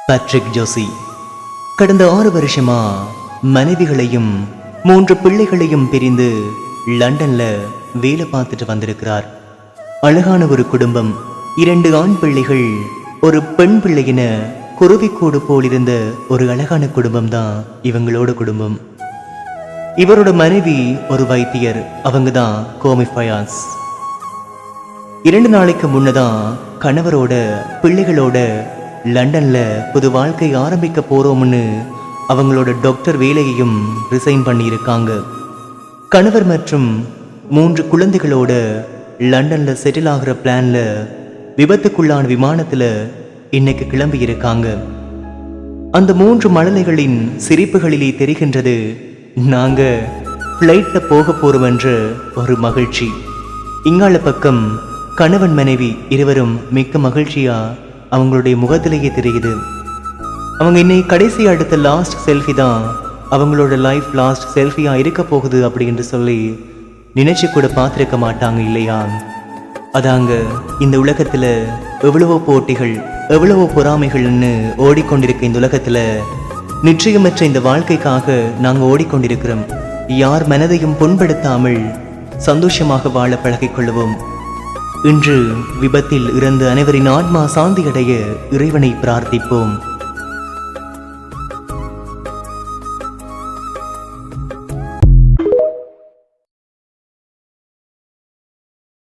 Patrick Joshi கடந்த 6 வருஷமா மனைவிகளையும் 3 பிள்ளைகளையும் பிரிந்து லண்டன்ல வேலை பார்த்துட்டு வந்திருக்கிறார். அழகான ஒரு குடும்பம், 2 ஆண் பிள்ளைகள், ஒரு பெண் பிள்ளையின குருவிக்கூடு போல் இருந்த ஒரு அழகான குடும்பம் தான் இவங்களோட குடும்பம். இவரோட மனைவி ஒரு வைத்தியர், அவங்க தான் கோமி ஃபயாஸ். 2 நாளைக்கு முன்னதான் கணவரோட பிள்ளைகளோட லண்டன்ல புது வாழ்க்கை ஆரம்பிக்க போறோம்னு அவங்களோட டாக்டர் வேலையையும் ரிசைன் பண்ணியிருக்காங்க. கணவர் மற்றும் 3 குழந்தைகளோட லண்டன்ல செட்டில் ஆகிற பிளான்ல விபத்துக்குள்ளான விமானத்துல இன்னைக்கு கிளம்பி இருக்காங்க. அந்த 3 மழலைகளின் சிரிப்புகளிலே தெரிகின்றது, நாங்க பிளைட்ல போக போறோம் என்ற ஒரு மகிழ்ச்சி. இங்கால பக்கம் கணவன் மனைவி இருவரும் மிக்க மகிழ்ச்சியா அவங்களுடைய முகத்திலேயே தெரியுது. அவங்க இன்னைக்கு கடைசி அடுத்த லாஸ்ட் செல்ஃபி தான் அவங்களோட லைஃப் லாஸ்ட் செல்ஃபியா இருக்க போகுது அப்படின்னு சொல்லி நினைச்சு கூட பார்த்திருக்க மாட்டாங்க இல்லையா? அதாங்க, இந்த உலகத்துல எவ்வளவோ போட்டிகள், எவ்வளவோ பொறாமைகள்னு ஓடிக்கொண்டிருக்க இந்த உலகத்துல நிச்சயமற்ற இந்த வாழ்க்கைக்காக நாங்க ஓடிக்கொண்டிருக்கிறோம். யார் மனதையும் புண்படுத்தாமல் சந்தோஷமாக வாழ பழகிக் கொள்வோம். இன்று விபத்தில் இறந்த அனைவரின் ஆன்மா சாந்தியடைய இறைவனை பிரார்த்திப்போம்.